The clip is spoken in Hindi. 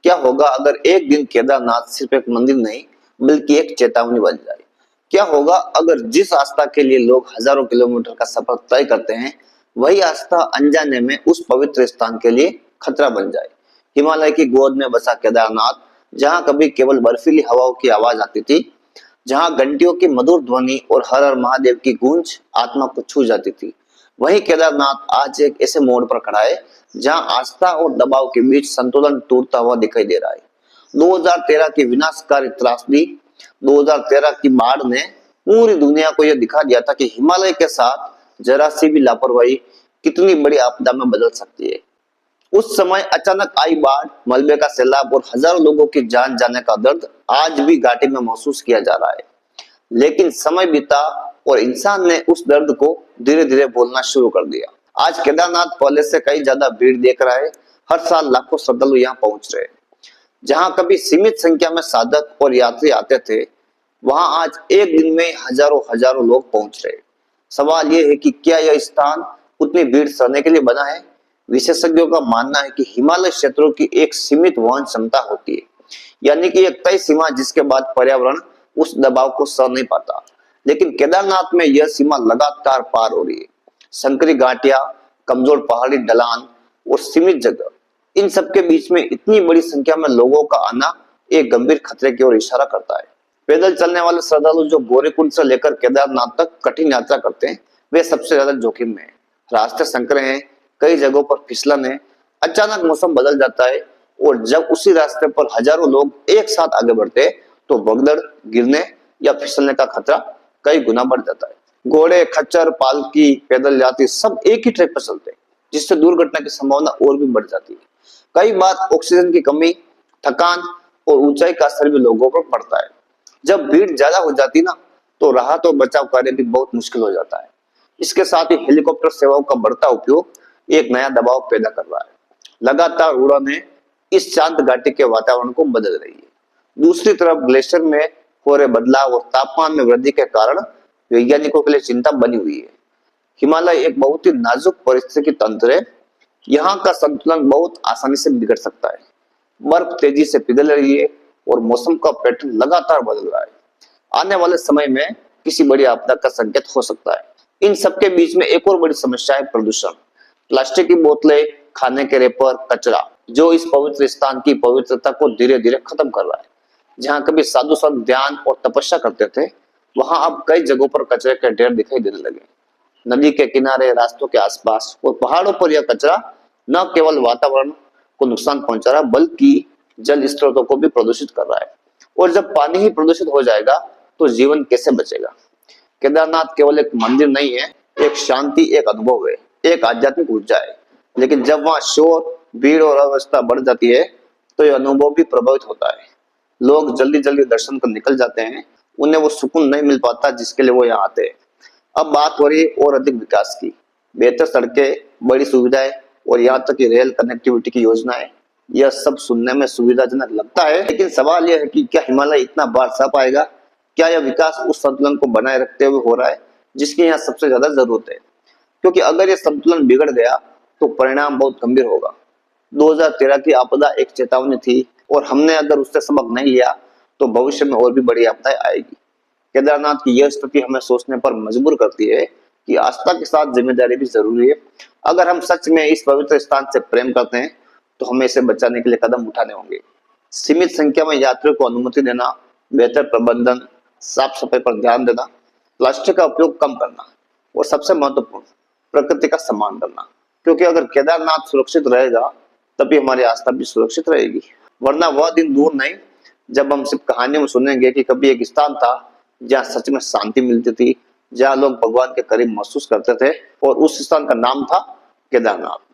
क्या होगा अगर एक दिन केदारनाथ सिर्फ एक मंदिर नहीं बल्कि एक चेतावनी बन जाए? क्या होगा अगर जिस आस्था के लिए लोग हजारों किलोमीटर का सफर तय करते हैं, वही आस्था अनजाने में उस पवित्र स्थान के लिए खतरा बन जाए? हिमालय की गोद में बसा केदारनाथ, जहां कभी केवल बर्फीली हवाओं की आवाज आती थी, जहां घंटियों की मधुर ध्वनि और हर हर महादेव की गूंज आत्मा को छू जाती थी, वही केदारनाथ आज एक ऐसे मोड़ पर खड़ा है जहां आस्था और दबाव के बीच संतुलन टूटता हुआ दिखाई दे रहा है। 2013 की विनाशकारी त्रासदी, 2013 की बाढ़ ने पूरी दुनिया को यह दिखा दिया था कि हिमालय के साथ जरा सी भी लापरवाही कितनी बड़ी आपदा में बदल सकती है। उस समय अचानक आई बाढ़, मलबे का सैलाब और हजारों लोगों की जान जाने का दर्द आज भी घाटी में महसूस किया जा रहा है। लेकिन समय बीता और इंसान ने उस दर्द को धीरे धीरे भूलना शुरू कर दिया। आज केदारनाथ पहले से कई ज्यादा भीड़ देख रहा है। हर साल लाखों श्रद्धालु यहाँ पहुंच रहे हैं। जहां कभी सीमित संख्या में साधक और यात्री आते थे, वहां आज एक दिन में हजारों हजारों लोग पहुंच रहे हैं। सवाल यह है कि क्या यह स्थान उतनी भीड़ सहने के लिए बना है? विशेषज्ञों का मानना है कि हिमालय क्षेत्रों की एक सीमित वहन क्षमता होती है, यानी कि एक तय सीमा जिसके बाद पर्यावरण उस दबाव को सह नहीं पाता। लेकिन केदारनाथ में यह सीमा लगातार पार हो रही है। संकरी घाटियां, कमजोर पहाड़ी ढलान और सीमित जगह, इन सब के बीच में इतनी बड़ी संख्या में लोगों का आना एक गंभीर खतरे की ओर इशारा करता है। पैदल चलने वाले श्रद्धालु जो गौरीकुंड से लेकर केदारनाथ तक कठिन यात्रा करते हैं, वे सबसे ज्यादा जोखिम में हैं। रास्ते संकरे हैं, कई जगहों पर फिसलन है, अचानक मौसम बदल जाता है और जब उसी रास्ते पर हजारों लोग एक साथ आगे बढ़ते हैं तो भगदड़, गिरने या फिसलने का खतरा कई गुना बढ़ जाता है। घोड़े, खच्चर, पालकी, पैदल यात्री सब एक ही ट्रैक पर चलते हैं, जिससे दुर्घटना की संभावना और भी बढ़ जाती है। कई बार ऑक्सीजन की कमी, थकान और ऊंचाई का असर भी लोगों पर पड़ता है। जब भीड़ ज्यादा हो जाती ना, तो राहत और बचाव कार्य भी बहुत मुश्किल हो जाता है। इसके साथ ही हेलीकॉप्टर सेवाओं का बढ़ता उपयोग एक नया दबाव पैदा कर रहा है। लगातार उड़ानें इस शांत घाटी के वातावरण को बदल रही है। दूसरी तरफ ग्लेशियर में हो रहे बदलाव और तापमान में वृद्धि के कारण वैज्ञानिकों के लिए चिंता बनी हुई है। हिमालय एक बहुत ही नाजुक परिस्थिति तंत्र है। यहाँ का संतुलन बहुत आसानी से बिगड़ सकता है। बर्फ तेजी से पिघल रही है और मौसम का पैटर्न लगातार बदल रहा है। आने वाले समय में किसी बड़ी आपदा का संकेत हो सकता है। इन सबके बीच में एक और बड़ी समस्या है प्रदूषण। प्लास्टिक की बोतलें, खाने के रेपर, कचरा, जो इस पवित्र स्थान की पवित्रता को धीरे धीरे खत्म कर रहा है। जहाँ कभी साधु संत ध्यान और तपस्या करते थे, वहां अब कई जगहों पर कचरे के ढेर दिखाई देने लगे। नदी के किनारे, रास्तों के आसपास और पहाड़ों पर यह कचरा न केवल वातावरण को नुकसान पहुंचा रहा बल्कि जल स्रोतों को भी प्रदूषित कर रहा है। और जब पानी ही प्रदूषित हो जाएगा तो जीवन कैसे बचेगा? केदारनाथ केवल एक मंदिर नहीं है, एक शांति, एक अनुभव है, एक आध्यात्मिक ऊर्जा है। लेकिन जब वहां शोर, भीड़ और अव्यवस्था बढ़ जाती है तो यह अनुभव भी प्रभावित होता है। लोग जल्दी जल्दी दर्शन कर निकल जाते हैं, उन्हें वो सुकून नहीं मिल पाता जिसके लिए वो यहाँ आते हैं। अब बात हो रही है और अधिक विकास की, बेहतर सड़कें, बड़ी सुविधाएं और यहाँ तक कि रेल कनेक्टिविटी की योजनाएं। यह सब सुनने में सुविधाजनक लगता है, लेकिन सवाल यह है कि क्या हिमालय इतना बार सह पाएगा? क्या यह विकास उस संतुलन को बनाए रखते हुए हो रहा है जिसकी यहाँ सबसे ज्यादा जरूरत है? क्योंकि अगर यह संतुलन बिगड़ गया तो परिणाम बहुत गंभीर होगा। 2013 की आपदा एक चेतावनी थी और हमने अगर उससे सबक नहीं लिया तो भविष्य में और भी बड़ी आपदाएं आएगी। केदारनाथ की यह स्थिति हमें सोचने पर मजबूर करती है कि आस्था के साथ जिम्मेदारी भी जरूरी है। अगर हम सच में इस पवित्र स्थान से प्रेम करते हैं तो हमें इसे बचाने के लिए कदम उठाने होंगे। सीमित संख्या में यात्रियों को अनुमति देना, बेहतर प्रबंधन, साफ सफाई पर ध्यान देना, प्लास्टिक का उपयोग कम करना और सबसे महत्वपूर्ण, प्रकृति का सम्मान करना। क्योंकि अगर केदारनाथ सुरक्षित रहेगा तभी हमारी आस्था भी सुरक्षित रहेगी। वरना वह दिन दूर नहीं जब हम सिर्फ कहानियों में सुनेंगे कि कभी एक स्थान था जहाँ सच में शांति मिलती थी, जहाँ लोग भगवान के करीब महसूस करते थे और उस स्थान का नाम था केदारनाथ।